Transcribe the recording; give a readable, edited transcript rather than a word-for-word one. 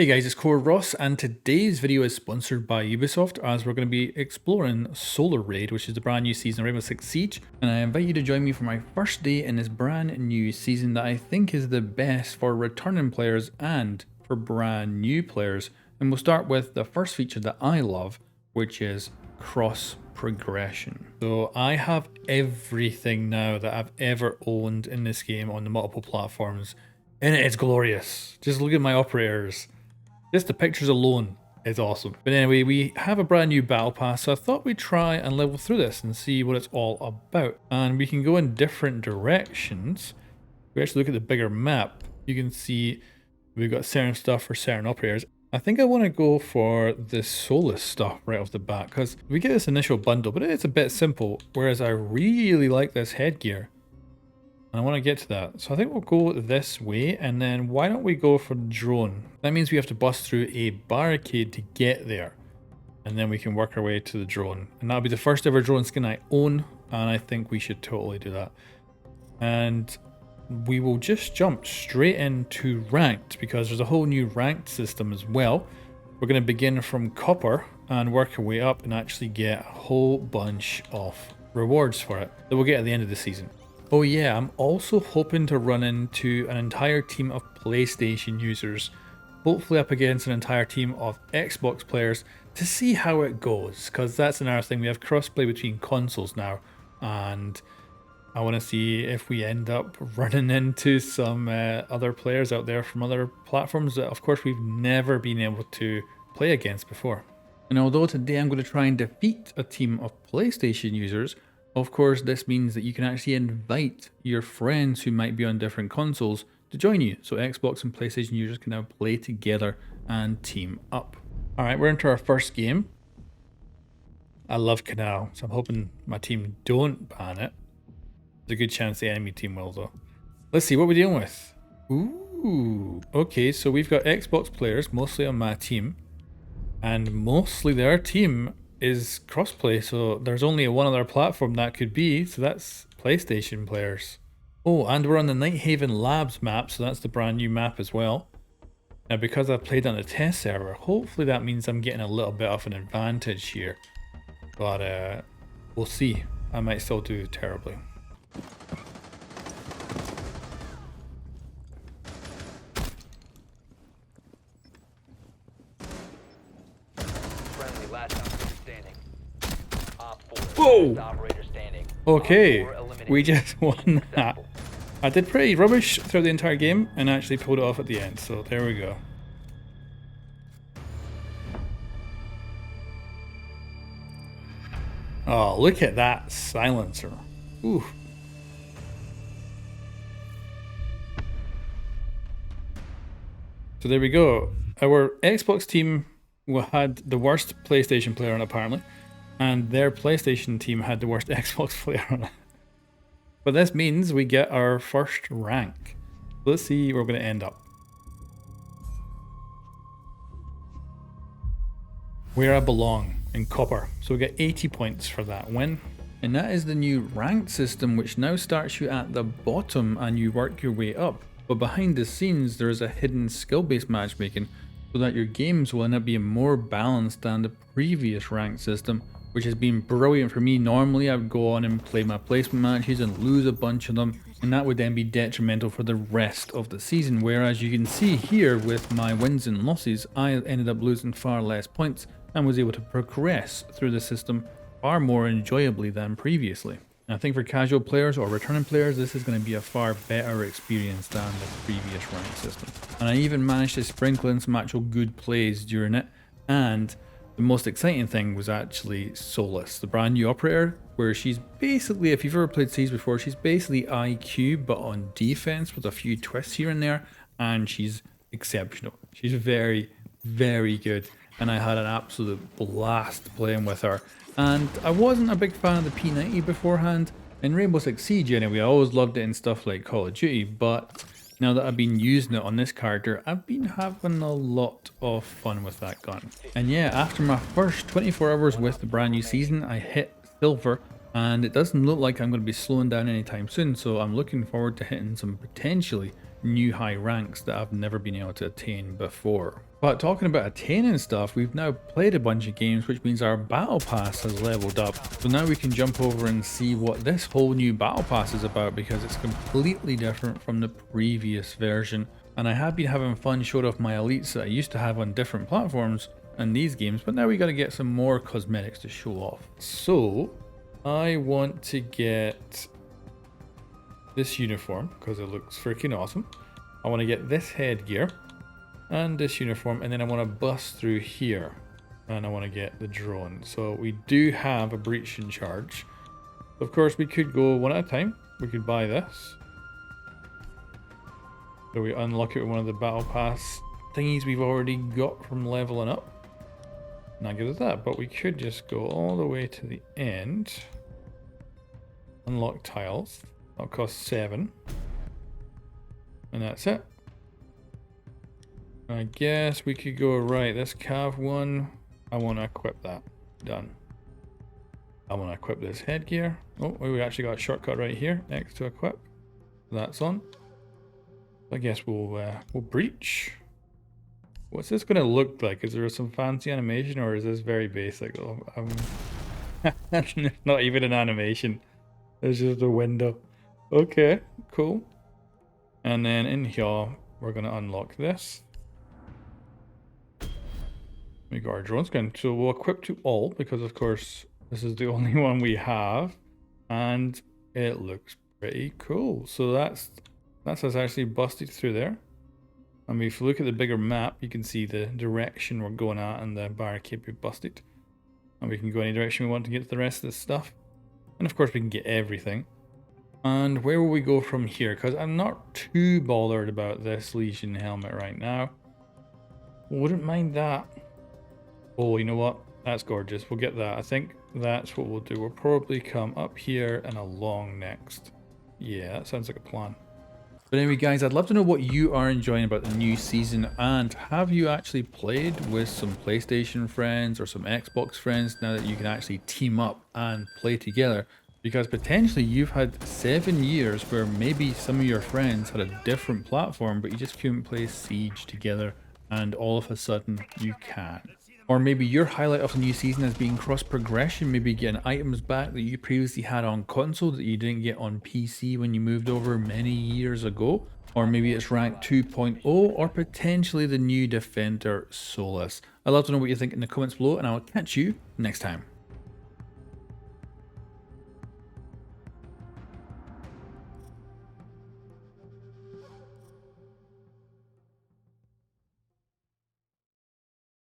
Hey guys, it's Core Ross, and today's video is sponsored by Ubisoft as we're going to be exploring Solar Raid, which is the brand new season of Rainbow Six Siege. And I invite you to join me for my first day in this brand new season that I think is the best for returning players and for brand new players. And we'll start with the first feature that I love, which is cross progression. So I have everything now that I've ever owned in this game on the multiple platforms, and it's glorious. Just look at my operators. Just the pictures alone is awesome. But anyway, we have a brand new battle pass, so I thought we'd try and level through this and see what it's all about. And we can go in different directions. If we actually look at the bigger map, you can see we've got certain stuff for certain operators. I think I want to go for the Solus stuff right off the bat, because we get this initial bundle, but it's a bit simple, whereas I really like this headgear. I want to get to that. So I think we'll go this way, and then why don't we go for drone? That means we have to bust through a barricade to get there. And then we can work our way to the drone. And that'll be the first ever drone skin I own, and I think we should totally do that. And we will just jump straight into ranked, because there's a whole new ranked system as well. We're going to begin from copper and work our way up and actually get a whole bunch of rewards for it that we'll get at the end of the season. Oh yeah, I'm also hoping to run into an entire team of PlayStation users, hopefully up against an entire team of Xbox players to see how it goes, because that's another thing. We have crossplay between consoles now, and I want to see if we end up running into some other players out there from other platforms that of course we've never been able to play against before. And although today I'm going to try and defeat a team of PlayStation users, of course, this means that you can actually invite your friends who might be on different consoles to join you. So Xbox and PlayStation users can now play together and team up. All right, we're into our first game. I love Canal, so I'm hoping my team don't ban it. There's a good chance the enemy team will, though. Let's see what we're dealing with. Ooh, okay, so we've got Xbox players, mostly on my team. And mostly their team is crossplay, so there's only one other platform that could be, so that's PlayStation players. Oh, and we're on the Nighthaven Labs map, so that's the brand new map as well. Now, because I've played on the test server, hopefully that means I'm getting a little bit of an advantage here. But we'll see. I might still do terribly. Whoa! Okay, we just won that. I did pretty rubbish throughout the entire game and actually pulled it off at the end, so there we go. Oh, look at that silencer. Ooh. So there we go. Our Xbox team had the worst PlayStation player on it, apparently. And their PlayStation team had the worst Xbox player on it. But this means we get our first rank. Let's see where we're going to end up. Where I belong, in copper. So we get 80 points for that win. And that is the new ranked system, which now starts you at the bottom and you work your way up. But behind the scenes, there is a hidden skill-based matchmaking so that your games will end up being more balanced than the previous ranked system, which has been brilliant for me. Normally I would go on and play my placement matches and lose a bunch of them, and that would then be detrimental for the rest of the season, whereas you can see here with my wins and losses, I ended up losing far less points and was able to progress through the system far more enjoyably than previously. And I think for casual players or returning players, this is going to be a far better experience than the previous rank system. And I even managed to sprinkle in some actual good plays during it, and the most exciting thing was actually Solus, the brand new operator, where she's basically, if you've ever played Siege before, she's basically IQ but on defense with a few twists here and there, and she's exceptional. She's very, very good, and I had an absolute blast playing with her. And I wasn't a big fan of the P90 beforehand. In Rainbow Six Siege anyway, I always loved it in stuff like Call of Duty, but now that I've been using it on this character, I've been having a lot of fun with that gun. And yeah, after my first 24 hours with the brand new season, I hit silver, and it doesn't look like I'm going to be slowing down anytime soon, so I'm looking forward to hitting some potentially new high ranks that I've never been able to attain before. But talking about attaining stuff, we've now played a bunch of games, which means our battle pass has leveled up. So now we can jump over and see what this whole new battle pass is about, because it's completely different from the previous version. And I have been having fun showing off my elites that I used to have on different platforms in these games, but now we got to get some more cosmetics to show off. So I want to get this uniform because it looks freaking awesome. I want to get this headgear and this uniform, and then I want to bust through here and I want to get the drone. So we do have a breach in charge. Of course, we could go one at a time. We could buy this. So we unlock it with one of the battle pass thingies we've already got from leveling up. Not good at that, but we could just go all the way to the end. Unlock tiles. That'll cost 7. And that's it. I guess we could go right. This cav one, I want to equip that. Done. I want to equip this headgear. Oh, we actually got a shortcut right here next to equip. That's on. I guess we'll breach. What's this going to look like? Is there some fancy animation, or is this very basic? It's not even an animation. It's just a window. Okay, cool. And then in here, we're going to unlock this. We got our drone skin. So we'll equip to all, because of course this is the only one we have. And it looks pretty cool. So that's us actually busted through there. I mean, if you look at the bigger map, you can see the direction we're going at and the barricade we busted. And we can go any direction we want to get to the rest of this stuff. And of course we can get everything. And where will we go from here? Because I'm not too bothered about this Legion helmet right now. Wouldn't mind that. Oh, you know what? That's gorgeous. We'll get that. I think that's what we'll do. We'll probably come up here and along next. Yeah, that sounds like a plan. But anyway guys, I'd love to know what you are enjoying about the new season, and have you actually played with some PlayStation friends or some Xbox friends now that you can actually team up and play together? Because potentially you've had 7 years where maybe some of your friends had a different platform, but you just couldn't play Siege together, and all of a sudden you can. Or maybe your highlight of the new season has been cross progression, maybe getting items back that you previously had on console that you didn't get on PC when you moved over many years ago. Or maybe it's rank 2.0, or potentially the new Defender Solus. I'd love to know what you think in the comments below, and I'll catch you next time.